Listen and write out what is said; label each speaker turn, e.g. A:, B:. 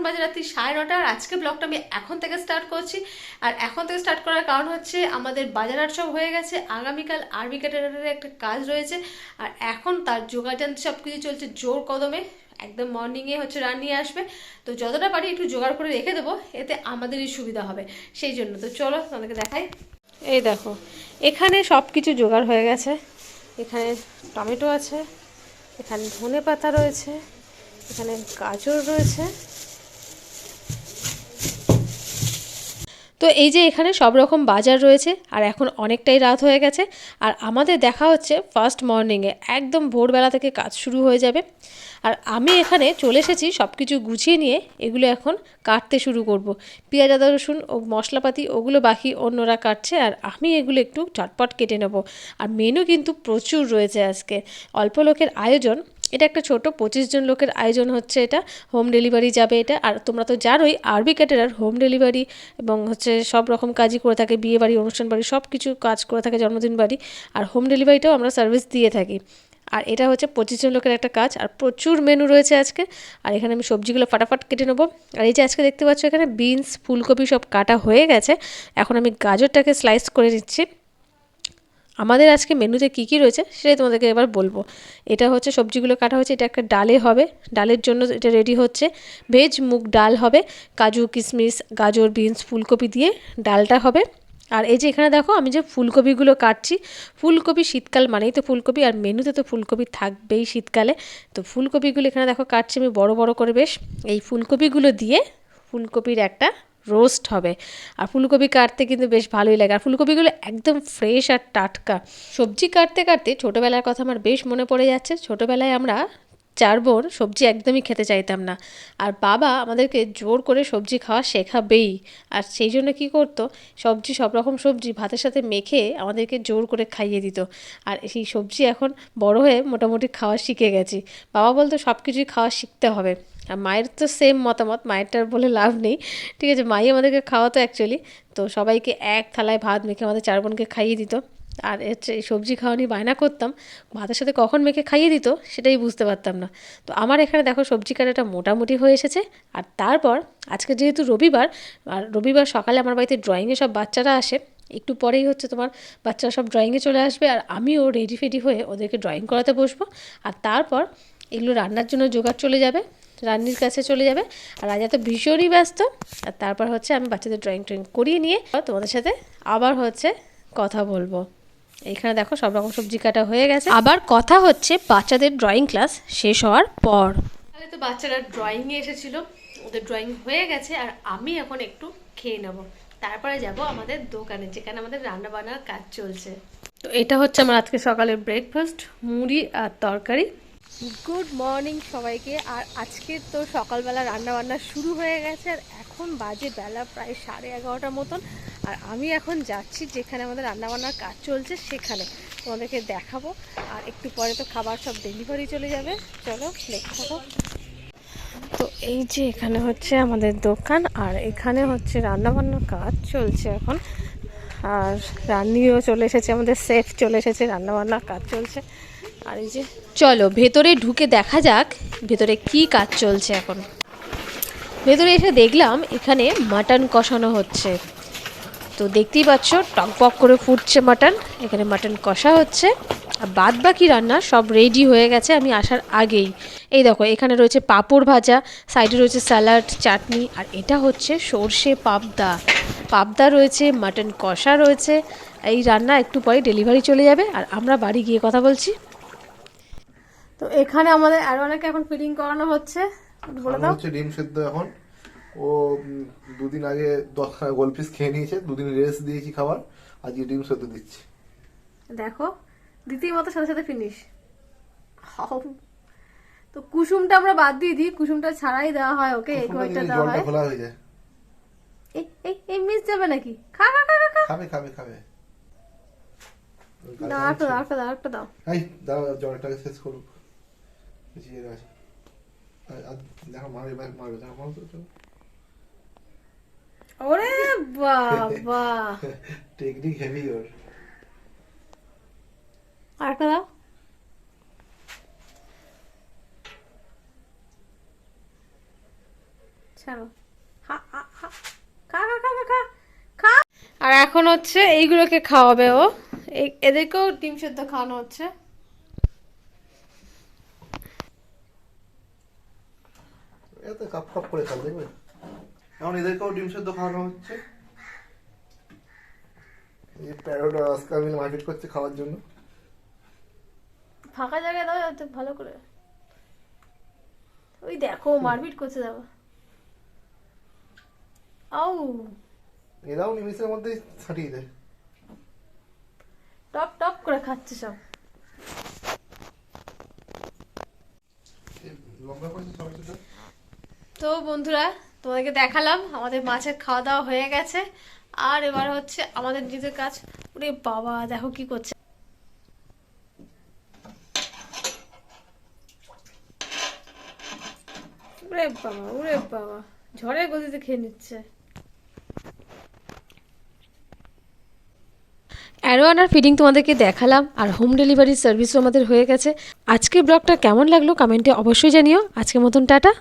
A: বাজে রাত্রি 9:30 আর আজকে ব্লগটা আমি এখন থেকে স্টার্ট করছি। আর এখন থেকে স্টার্ট করার কারণ হচ্ছে আমাদের বাজার হাট সব হয়ে গেছে, আগামীকাল আরবি ক্যাটারারের একটা কাজ রয়েছে। আর এখন তার যোগাযান সব কিছু চলছে জোর কদমে। একদম মর্নিংয়ে হচ্ছে রান নিয়ে আসবে, তো যতটা পারি একটু জোগাড় করে রেখে দেবো, এতে আমাদেরই সুবিধা হবে। সেই জন্য তো চলো তোমাদেরকে দেখাই। এই দেখো, এখানে সব কিছু জোগাড় হয়ে গেছে। এখানে টমেটো আছে, এখানে ধনে পাতা রয়েছে, এখানে গাজর রয়েছে। তো এই যে এখানে সব রকম বাজার রয়েছে। আর এখন অনেকটাই রাত হয়ে গেছে, আর আমাদের দেখা হচ্ছে ফার্স্ট মর্নিংয়ে, একদম ভোরবেলা থেকে কাজ শুরু হয়ে যাবে। আর আমি এখানে চলে এসেছি সব কিছু গুছিয়ে নিয়ে, এগুলো এখন কাটতে শুরু করব। পেঁয়াজ আদা রসুন ও মশলাপাতি ওগুলো বাকি অন্যরা কাটছে, আর আমি এগুলো একটু চটপট কেটে নেব। আর মেনু কিন্তু প্রচুর রয়েছে আজকে, অল্প লোকের আয়োজন। এটা একটা ছোট 25 জন লোকের আয়োজন হচ্ছে, এটা হোম ডেলিভারি যাবে এটা। আর তোমরা তো জানোই আরবি ক্যাটারার হোম ডেলিভারি এবং হচ্ছে সব রকম কাজই করে থাকে, বিয়ে বাড়ি, অনুষ্ঠান বাড়ি, সব কিছু কাজ করে থাকে, জন্মদিন বাড়ি। আর হোম ডেলিভারিটাও আমরা সার্ভিস দিয়ে থাকি। আর এটা হচ্ছে 25 জন লোকের একটা কাজ, আর প্রচুর মেনু রয়েছে আজকে। আর এখানে আমি সবজিগুলো ফাটাফাট কেটে নেবো। আর এই যে আজকে দেখতে পাচ্ছ এখানে বিনস ফুলকপি সব কাটা হয়ে গেছে। এখন আমি গাজরটাকে স্লাইস করে নিচ্ছি। আমাদের আজকে মেনুতে কী কী রয়েছে সেটাই তোমাদেরকে এবার বলবো। এটা হচ্ছে সবজিগুলো কাটা হচ্ছে, এটা একটা ডালে হবে, ডালের জন্য এটা রেডি হচ্ছে। ভেজ মুগ ডাল হবে, কাজু কিশমিশ গাজর বিনস ফুলকপি দিয়ে ডালটা হবে। আর এই যে এখানে দেখো আমি যে ফুলকপিগুলো কাটছি, ফুলকপি শীতকাল মানেই তো ফুলকপি, আর মেনুতে তো ফুলকপি থাকবেই শীতকালে। তো ফুলকপিগুলো এখানে দেখো কাটছি আমি বড় বড় করে বেশ। এই ফুলকপিগুলো দিয়ে ফুলকপির একটা রোস্ট হবে। আর ফুলকপি কাটতে কিন্তু বেশ ভালোই লাগে, আর ফুলকপিগুলো একদম ফ্রেশ আর টাটকা। সবজি কাটতে কাটতে ছোটোবেলার কথা আমার বেশ মনে পড়ে যাচ্ছে। ছোটোবেলায় আমরা 4 বোন সবজি একদমই খেতে চাইতাম না, আর বাবা আমাদেরকে জোর করে সবজি খাওয়া শেখাবেই। আর সেই জন্য কী করতো, সবজি সব রকম সবজি ভাতের সাথে মেখে আমাদেরকে জোর করে খাইয়ে দিত। আর সেই সবজি এখন বড় হয়ে মোটামুটি খাওয়া শিখে গেছি। বাবা বলতো সব কিছুই খাওয়া শিখতে হবে। আর মায়ের তো সেম মতামত, মায়েরটার বলে লাভ নেই। ঠিক আছে, মাই আমাদেরকে খাওয়াতো অ্যাকচুয়ালি। তো সবাইকে এক থালায় ভাত মেখে আমাদের 4 বোনকে খাইয়ে দিত। আর হচ্ছে এই সবজি খাওয়া নিয়ে বায়না করতাম, ভাতের সাথে কখন মেখে খাইয়ে দিত সেটাই বুঝতে পারতাম না। তো আমার এখানে দেখো সবজি কাটাটা মোটামুটি হয়ে এসেছে। আর তারপর আজকে যেহেতু রবিবার, আর রবিবার সকালে আমার বাড়িতে ড্রয়িংয়ে সব বাচ্চারা আসে, একটু পরেই হচ্ছে তোমার বাচ্চারা সব ড্রয়িংয়ে চলে আসবে, আর আমিও রেডি ফেডি হয়ে ওদেরকে ড্রয়িং করাতে বসবো। আর তারপর এগুলো রান্নার জন্য জোগাড় চলে যাবে, রান্নির কাছে চলে যাবে। আর রাজা তো ভীষণই ব্যস্ত। আর তারপর হচ্ছে আমি বাচ্চাদের ড্রয়িং ট্রয়িং করিয়ে নিয়ে তোমাদের সাথে আবার হচ্ছে কথা বলবো। এখানে দেখো সব রকম সবজি কাটা হয়ে গেছে, আবার কথা হচ্ছে বাচ্চাদের ড্রয়িং ক্লাস শেষ হওয়ার পর। তাহলে তো বাচ্চারা ড্রয়িংয়ে এসেছিলো, ওদের ড্রয়িং হয়ে গেছে, আর আমি এখন একটু খেয়ে নেব। তারপরে যাব আমাদের দোকানে, যেখানে আমাদের রান্না বান্নার কাজ চলছে। তো এটা হচ্ছে আমার আজকে সকালের ব্রেকফাস্ট, মুড়ি আর তরকারি। গুড মর্নিং সবাইকে। আর আজকে তো সকালবেলা রান্নাবান্না শুরু হয়ে গেছে, আর এখন বাজে বেলা প্রায় 11:30 মতন। আর আমি এখন যাচ্ছি যেখানে আমাদের রান্নাবান্নার কাজ চলছে সেখানে, তোমাদেরকে দেখাবো। আর একটু পরে তো খাবার সব ডেলিভারি চলে যাবে, চলো দেখতে থাকো। তো এই যে এখানে হচ্ছে আমাদের দোকান, আর এখানে হচ্ছে রান্নাবান্নার কাজ চলছে এখন। আর রান্নিও চলে এসেছে, আমাদের শেফ চলে এসেছে, রান্নাবান্নার কাজ চলছে। আর এই যে চলো ভেতরে ঢুকে দেখা যাক ভেতরে কি কাজ চলছে এখন। ভেতরে এসে দেখলাম এখানে মাটন কষানো হচ্ছে। তো দেখতেই পাচ্ছ টকবক করে ফুটছে মাটন, এখানে মাটন কষা হচ্ছে। আর বাদ বাকি রান্না সব রেডি হয়ে গেছে আমি আসার আগেই। এই দেখো এখানে রয়েছে পাঁপড় ভাজা, সাইডে রয়েছে স্যালাড চাটনি, আর এটা হচ্ছে সর্ষে পাবদা, পাবদা রয়েছে, মাটন কষা রয়েছে। এই রান্না একটু পরে ডেলিভারি চলে যাবে, আর আমরা বাড়ি গিয়ে কথা বলছি। তো এখানে আমাদের আরো অনেকে এখন ফিডিং করানো হচ্ছে, বলে দাও।
B: হচ্ছে ডিম সেদ্ধ এখন। ও দুদিন আগে 10খানা গোল পিস খেয়ে নিয়েছে, দুদিন রেস্ট দিয়েছি খাবার, আজকে ডিম সেদ্ধ দিচ্ছি।
A: দেখো দ্বিতীয় মতো সাথে সাথে ফিনিশ। তো কুসুমটা আমরা বাদ দিয়ে দিই, কুসুমটা ছাড়াই দেওয়া হয় ওকে, এই কয়েকটা দেওয়া হয়।
B: জলটা খোলা হয়ে যায়।
A: এই এই এই মিস যাবে নাকি? খা খা খা খা।
B: খাবে খাবে খাবে।
A: দাও আরেকটা দাও, আরেকটা দাও, আরেকটা দাও।
B: এই দাও, জলটাকে শেষ করুক। কিছু আছে দেখো, মারবে মারবে দেখো, মারো তো।
A: ওরে বাবা,
B: টেকনিক হেভি ওর।
A: আরেকটা দাও। ছাড়ো, খা খা খা খা খা খা খা খা। আর এখন হচ্ছে এইগুলোকে খাওয়াবে ও, এদেরকেও ডিম সেদ্ধ খাওয়ানো হচ্ছে।
B: এত কাপ কাপ করে খাবে দেখবে। এখন এদেরকেও ডিম সেদ্ধ খাওয়ানো হচ্ছে। এই প্যারোট আর আজকাল মিলে মারপিট করছে খাওয়ার জন্য।
A: ফাঁকা জায়গায় দাও যাতে ভালো করে। ওই দেখো মারপিট করছে, দেখো। আউ,
B: এরাও নিমিষের মধ্যে ছাটিয়ে দেয়।
A: টপ টপ করে খাচ্ছে সব।
B: লম্বা করে সবাই।
A: তো বন্ধুরা, তোমাদেরকে দেখালাম আমাদের মাছের খাওয়া দাওয়া হয়ে গেছে। আর এবার হচ্ছে আমাদের নিজের কাজ। ওরে বাবা, দেখো কি করছে। ওরে বাবা, ওরে বাবা, ঝড়ের গতিতে খেয়ে নিচ্ছে। অ্যারোয়ানার ফিডিং তোমাদেরকে দেখালাম, আর হোম ডেলিভারি সার্ভিসও আমাদের হয়ে গেছে। আজকের ব্লগটা কেমন লাগলো কমেন্টে অবশ্যই জানিও। আজকের মতন টাটা।